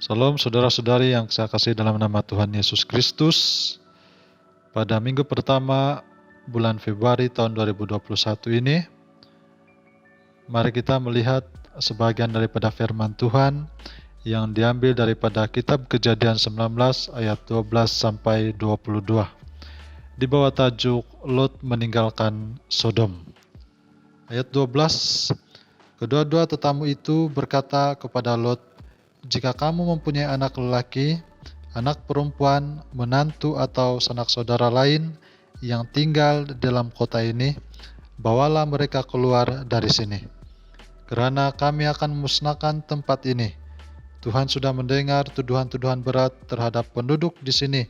Salam saudara-saudari yang saya kasih dalam nama Tuhan Yesus Kristus. Pada minggu pertama bulan Februari tahun 2021 ini, mari kita melihat sebagian daripada firman Tuhan yang diambil daripada kitab Kejadian 19 ayat 12 sampai 22. Di bawah tajuk Lot meninggalkan Sodom. Ayat 12, kedua-dua tetamu itu berkata kepada Lot, "Jika kamu mempunyai anak lelaki, anak perempuan, menantu atau sanak saudara lain yang tinggal di dalam kota ini, bawalah mereka keluar dari sini. Kerana kami akan memusnahkan tempat ini. Tuhan sudah mendengar tuduhan-tuduhan berat terhadap penduduk di sini,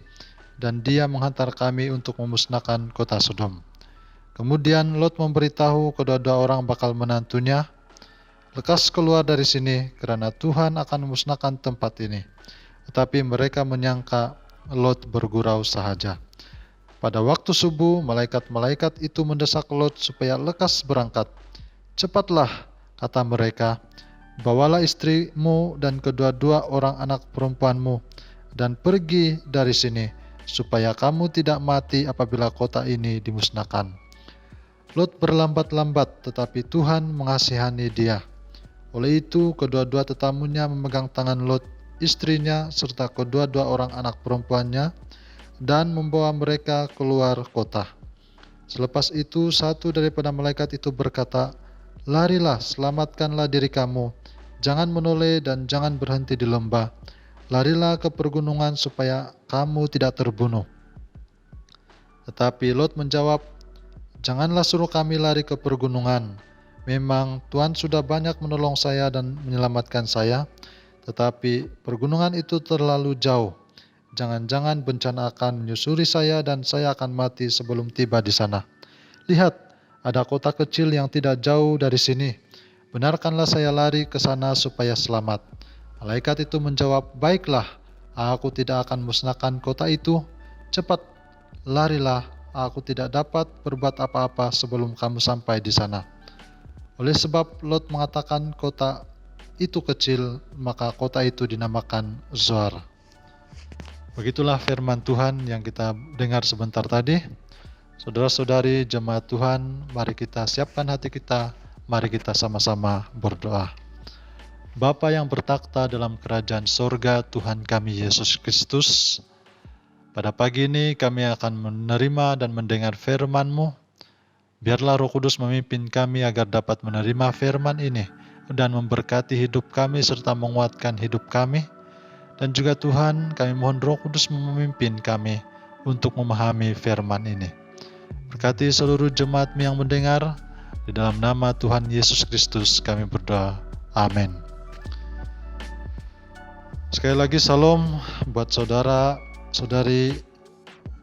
dan Dia menghantar kami untuk memusnahkan kota Sodom." Kemudian Lot memberitahu kedua-dua orang bakal menantunya, "Lekas keluar dari sini, kerana Tuhan akan memusnahkan tempat ini." Tetapi mereka menyangka Lot bergurau sahaja. Pada waktu subuh, malaikat-malaikat itu mendesak Lot supaya lekas berangkat. "Cepatlah," kata mereka, "bawalah istrimu dan kedua-dua orang anak perempuanmu, dan pergi dari sini, supaya kamu tidak mati apabila kota ini dimusnahkan." Lot berlambat-lambat, tetapi Tuhan mengasihani dia. Oleh itu, kedua-dua tetamunya memegang tangan Lot, istrinya, serta kedua-dua orang anak perempuannya, dan membawa mereka keluar kota. Selepas itu, satu daripada malaikat itu berkata, "Larilah, selamatkanlah diri kamu. Jangan menoleh dan jangan berhenti di lembah. Larilah ke pergunungan supaya kamu tidak terbunuh." Tetapi Lot menjawab, "Janganlah suruh kami lari ke pergunungan. Memang Tuhan sudah banyak menolong saya dan menyelamatkan saya, tetapi pergunungan itu terlalu jauh. Jangan-jangan bencana akan menyusuri saya dan saya akan mati sebelum tiba di sana. Lihat, ada kota kecil yang tidak jauh dari sini. Benarkanlah saya lari ke sana supaya selamat." Malaikat itu menjawab, "Baiklah, aku tidak akan musnahkan kota itu. Cepat, larilah, aku tidak dapat berbuat apa-apa sebelum kamu sampai di sana." Oleh sebab Lot mengatakan kota itu kecil, maka kota itu dinamakan Zoar. Begitulah firman Tuhan yang kita dengar sebentar tadi. Saudara-saudari jemaat Tuhan, mari kita siapkan hati kita, mari kita sama-sama berdoa. Bapa yang bertakhta dalam kerajaan sorga, Tuhan kami Yesus Kristus, pada pagi ini kami akan menerima dan mendengar firman-Mu. Biarlah Roh Kudus memimpin kami agar dapat menerima firman ini dan memberkati hidup kami serta menguatkan hidup kami. Dan juga Tuhan, kami mohon Roh Kudus memimpin kami untuk memahami firman ini. Berkati seluruh jemaat-Mu yang mendengar, di dalam nama Tuhan Yesus Kristus kami berdoa. Amin. Sekali lagi salam buat saudara, saudari,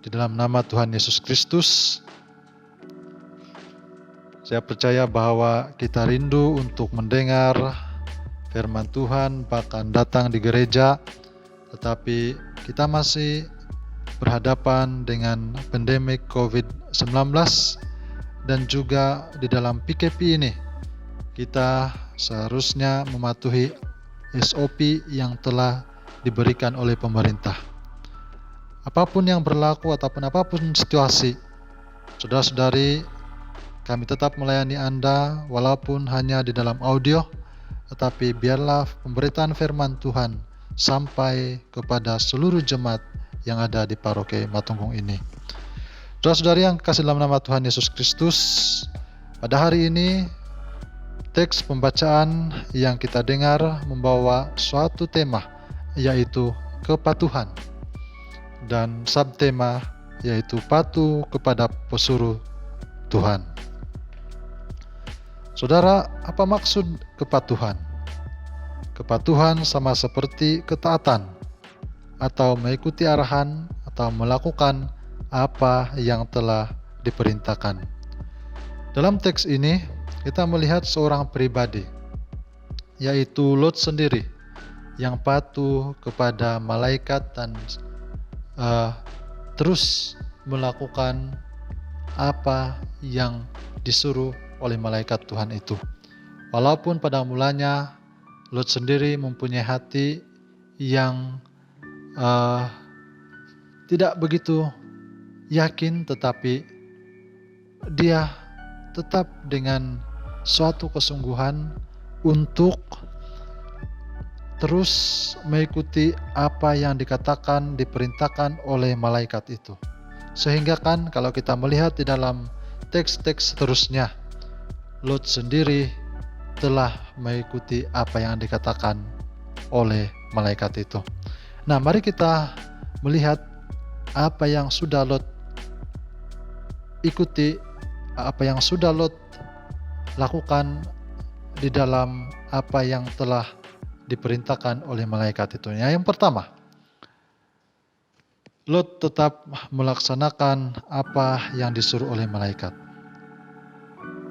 di dalam nama Tuhan Yesus Kristus. Saya percaya bahwa kita rindu untuk mendengar firman Tuhan, bahkan datang di gereja, tetapi kita masih berhadapan dengan pandemik COVID-19 dan juga di dalam PKP ini kita seharusnya mematuhi SOP yang telah diberikan oleh pemerintah. Apapun yang berlaku ataupun apapun situasi, saudara-saudari, kami tetap melayani Anda walaupun hanya di dalam audio, tetapi biarlah pemberitaan firman Tuhan sampai kepada seluruh jemaat yang ada di paroki Matunggung ini. Saudara-saudari yang kasih dalam nama Tuhan Yesus Kristus, pada hari ini teks pembacaan yang kita dengar membawa suatu tema, yaitu kepatuhan, dan subtema yaitu patuh kepada pesuruh Tuhan. Saudara, apa maksud kepatuhan? Kepatuhan sama seperti ketaatan atau mengikuti arahan atau melakukan apa yang telah diperintahkan. Dalam teks ini kita melihat seorang pribadi, yaitu Lot sendiri, yang patuh kepada malaikat dan terus melakukan apa yang disuruh oleh malaikat Tuhan itu. Walaupun pada mulanya Lot sendiri mempunyai hati yang tidak begitu yakin, tetapi dia tetap dengan suatu kesungguhan untuk terus mengikuti apa yang dikatakan, diperintahkan oleh malaikat itu. Sehingga kan kalau kita melihat di dalam teks-teks seterusnya, Lot sendiri telah mengikuti apa yang dikatakan oleh malaikat itu. Nah, mari kita melihat apa yang sudah Lot ikuti, apa yang sudah Lot lakukan di dalam apa yang telah diperintahkan oleh malaikat itu. Yang pertama, Lot tetap melaksanakan apa yang disuruh oleh malaikat.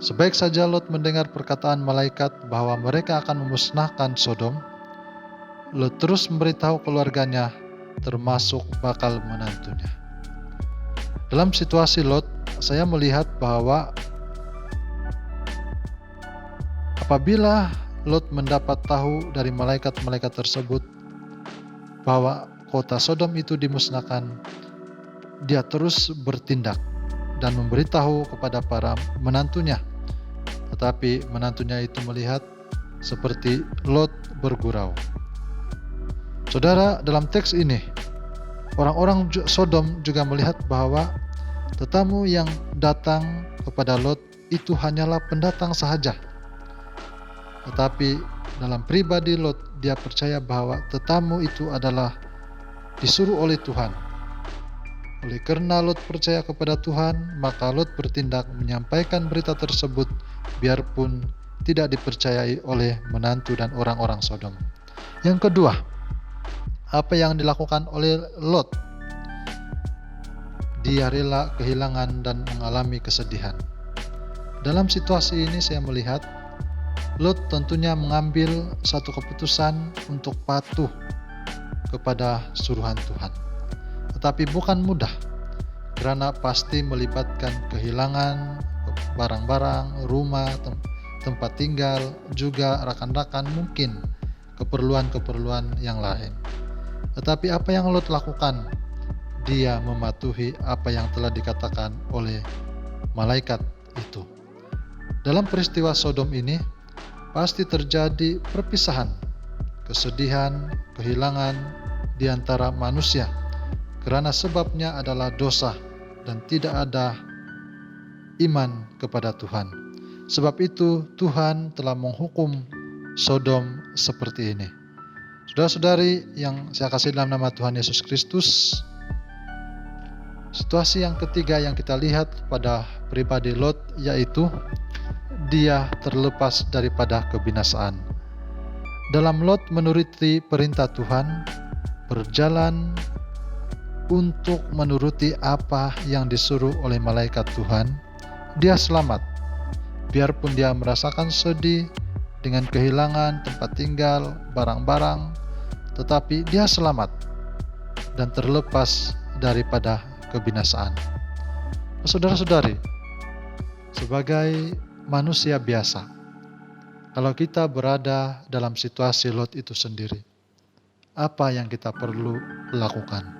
Sebaik saja Lot mendengar perkataan malaikat bahwa mereka akan memusnahkan Sodom, Lot terus memberitahu keluarganya, termasuk bakal menantunya. Dalam situasi Lot, saya melihat bahwa apabila Lot mendapat tahu dari malaikat-malaikat tersebut bahwa kota Sodom itu dimusnahkan, dia terus bertindak dan memberitahu kepada para menantunya. Tetapi menantunya itu melihat seperti Lot bergurau. Saudara, dalam teks ini, orang-orang Sodom juga melihat bahwa tetamu yang datang kepada Lot itu hanyalah pendatang sahaja. Tetapi dalam pribadi Lot, dia percaya bahwa tetamu itu adalah disuruh oleh Tuhan. Oleh karena Lot percaya kepada Tuhan, maka Lot bertindak menyampaikan berita tersebut biarpun tidak dipercayai oleh menantu dan orang-orang Sodom. Yang kedua, apa yang dilakukan oleh Lot? Dia rela kehilangan dan mengalami kesedihan. Dalam situasi ini saya melihat Lot tentunya mengambil satu keputusan untuk patuh kepada suruhan Tuhan. Tetapi bukan mudah, karena pasti melibatkan kehilangan barang-barang, rumah, tempat tinggal, juga rekan-rekan, mungkin keperluan-keperluan yang lain. Tetapi apa yang Lot lakukan? Dia mematuhi apa yang telah dikatakan oleh malaikat itu. Dalam peristiwa Sodom ini, pasti terjadi perpisahan, kesedihan, kehilangan di antara manusia, karena sebabnya adalah dosa dan tidak ada iman kepada Tuhan. Sebab itu Tuhan telah menghukum Sodom seperti ini. Saudara-saudari yang saya kasih dalam nama Tuhan Yesus Kristus, situasi yang ketiga yang kita lihat pada pribadi Lot, yaitu dia terlepas daripada kebinasaan. Dalam Lot menuruti perintah Tuhan, berjalan untuk menuruti apa yang disuruh oleh malaikat Tuhan, dia selamat. Biarpun dia merasakan sedih dengan kehilangan tempat tinggal, barang-barang, tetapi dia selamat dan terlepas daripada kebinasaan. Saudara-saudari, sebagai manusia biasa, kalau kita berada dalam situasi Lot itu sendiri, apa yang kita perlu lakukan?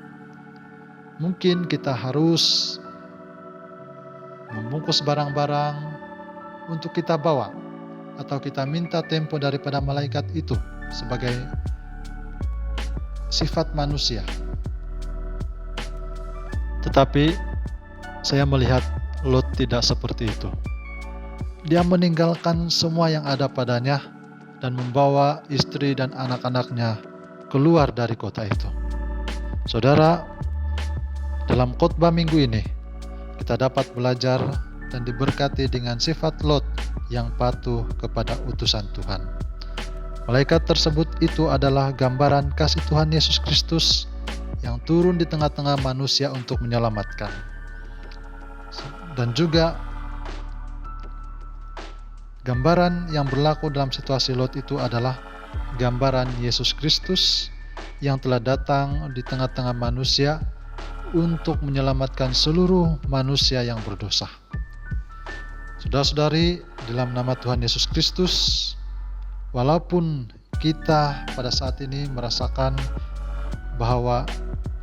Mungkin kita harus membungkus barang-barang untuk kita bawa, atau kita minta tempo daripada malaikat itu sebagai sifat manusia. Tetapi saya melihat Lot tidak seperti itu. Dia meninggalkan semua yang ada padanya dan membawa istri dan anak-anaknya keluar dari kota itu. Saudara, dalam khotbah minggu ini kita dapat belajar dan diberkati dengan sifat Lot yang patuh kepada utusan Tuhan. Malaikat tersebut itu adalah gambaran kasih Tuhan Yesus Kristus yang turun di tengah-tengah manusia untuk menyelamatkan. Dan juga gambaran yang berlaku dalam situasi Lot itu adalah gambaran Yesus Kristus yang telah datang di tengah-tengah manusia untuk menyelamatkan seluruh manusia yang berdosa. Saudara-saudari, dalam nama Tuhan Yesus Kristus, walaupun kita pada saat ini merasakan bahwa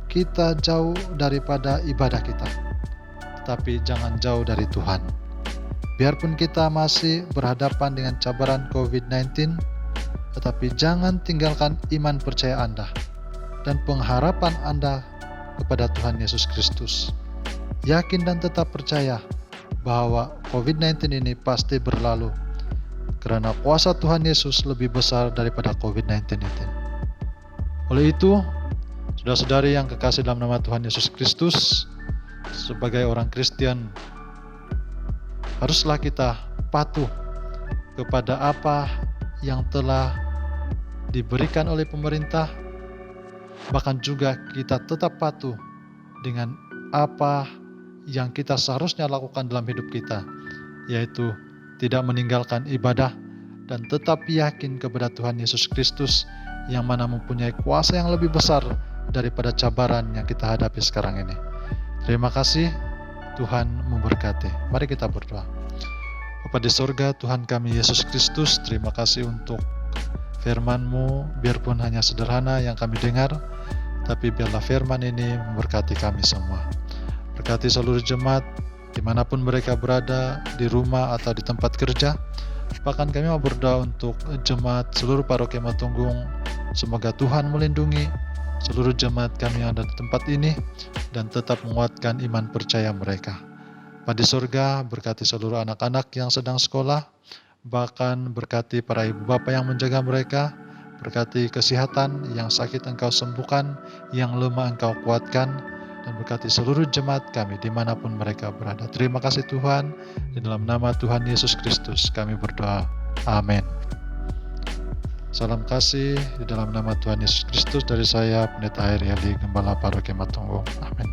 kita jauh daripada ibadah kita, tetapi jangan jauh dari Tuhan. Biarpun kita masih berhadapan dengan cabaran COVID-19, tetapi jangan tinggalkan iman percaya Anda dan pengharapan Anda kepada Tuhan Yesus Kristus. Yakin dan tetap percaya bahwa COVID-19 ini pasti berlalu, karena kuasa Tuhan Yesus lebih besar daripada COVID-19 itu. Oleh itu, saudara-saudari yang kekasih dalam nama Tuhan Yesus Kristus, sebagai orang Kristen, haruslah kita patuh kepada apa yang telah diberikan oleh pemerintah, bahkan juga kita tetap patuh dengan apa yang kita seharusnya lakukan dalam hidup kita, yaitu tidak meninggalkan ibadah dan tetap yakin kepada Tuhan Yesus Kristus yang mana mempunyai kuasa yang lebih besar daripada cabaran yang kita hadapi sekarang ini. Terima kasih, Tuhan memberkati. Mari kita berdoa. Bapa di sorga, Tuhan kami Yesus Kristus, terima kasih untuk firman-Mu, biarpun hanya sederhana yang kami dengar, tapi biarlah firman ini memberkati kami semua. Berkati seluruh jemaat, dimanapun mereka berada, di rumah atau di tempat kerja. Bahkan kami mau berdoa untuk jemaat seluruh paroki Matunggung, semoga Tuhan melindungi seluruh jemaat kami yang ada di tempat ini, dan tetap menguatkan iman percaya mereka. Bapa di surga, berkati seluruh anak-anak yang sedang sekolah, bahkan berkati para ibu bapa yang menjaga mereka, berkati kesehatan, yang sakit Engkau sembuhkan, yang lemah Engkau kuatkan, dan berkati seluruh jemaat kami dimanapun mereka berada. Terima kasih Tuhan, di dalam nama Tuhan Yesus Kristus kami berdoa. Amin. Salam kasih di dalam nama Tuhan Yesus Kristus dari saya, Pendeta Heri Ali, Gembala Paroki Matunggung. Amin.